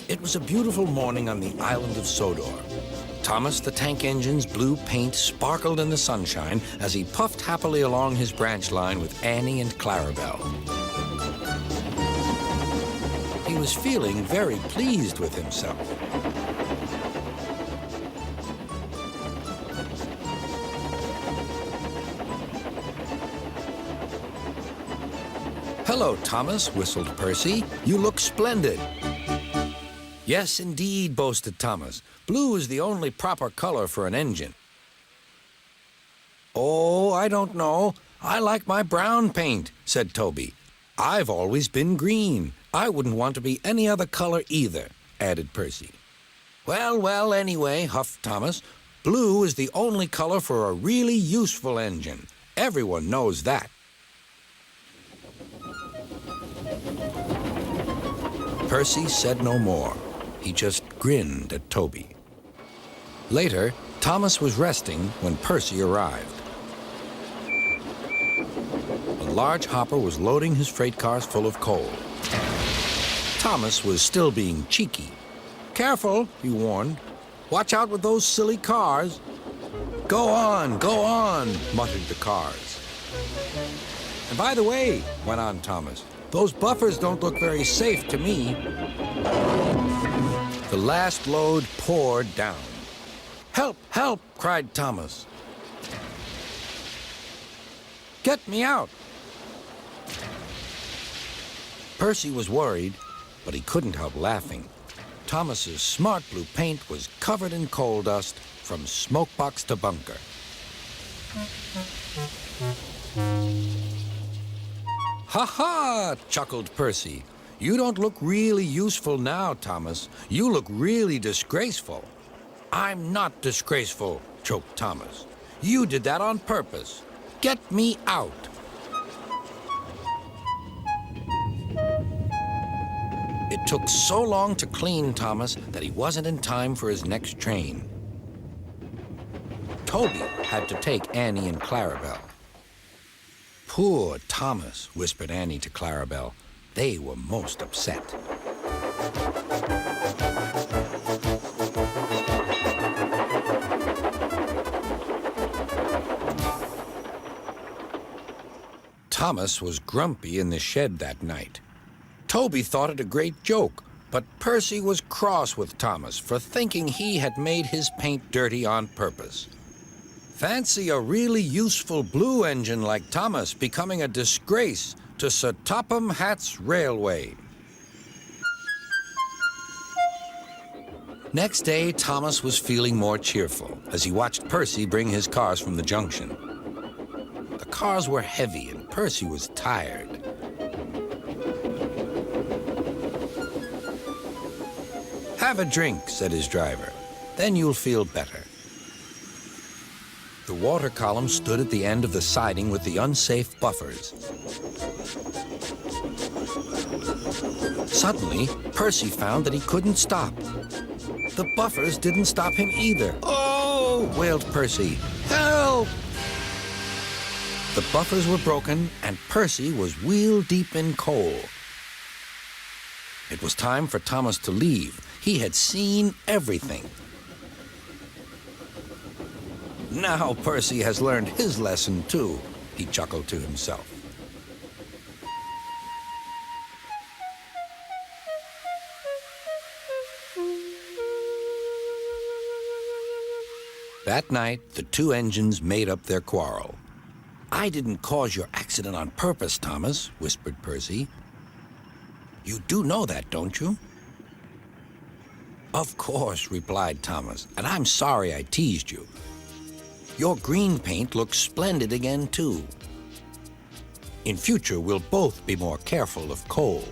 It was a beautiful morning on the island of Sodor. Thomas the tank engine's blue paint sparkled in the sunshine as he puffed happily along his branch line with Annie and Clarabelle. He was feeling very pleased with himself. "Hello, Thomas," whistled Percy. "You look splendid." "Yes, indeed," boasted Thomas. "Blue is the only proper color for an engine." "Oh, I don't know. I like my brown paint," said Toby. "I've always been green. I wouldn't want to be any other color either," added Percy. "Well, well, anyway," huffed Thomas, "blue is the only color for a really useful engine. Everyone knows that." Percy said no more. He just grinned at Toby. Later, Thomas was resting when Percy arrived. A large hopper was loading his freight cars full of coal. Thomas was still being cheeky. "Careful," he warned. "Watch out with those silly cars." Go on," muttered the cars. "And by the way," went on Thomas, "those buffers don't look very safe to me." The last load poured down. "Help, help," cried Thomas. "Get me out." Percy was worried, but he couldn't help laughing. Thomas's smart blue paint was covered in coal dust from smokebox to bunker. "Ha ha!" chuckled Percy. "You don't look really useful now, Thomas. You look really disgraceful." "I'm not disgraceful," choked Thomas. "You did that on purpose. Get me out." It took so long to clean Thomas that he wasn't in time for his next train. Toby had to take Annie and Clarabelle. "Poor Thomas," whispered Annie to Clarabelle. They were most upset. Thomas was grumpy in the shed that night. Toby thought it a great joke, but Percy was cross with Thomas for thinking he had made his paint dirty on purpose. Fancy a really useful blue engine like Thomas becoming a disgrace to Sir Topham Hatt's railway. Next day, Thomas was feeling more cheerful as he watched Percy bring his cars from the junction. The cars were heavy and Percy was tired. "Have a drink," said his driver. "Then you'll feel better." The water column stood at the end of the siding with the unsafe buffers. Suddenly, Percy found that he couldn't stop. The buffers didn't stop him either. "Oh!" wailed Percy. "Help!" The buffers were broken, and Percy was wheel-deep in coal. It was time for Thomas to leave. He had seen everything. "Now Percy has learned his lesson, too," he chuckled to himself. That night, the two engines made up their quarrel. "I didn't cause your accident on purpose, Thomas," whispered Percy. "You do know that, don't you?" "Of course," replied Thomas, "and I'm sorry I teased you. Your green paint looks splendid again, too. In future, we'll both be more careful of coal."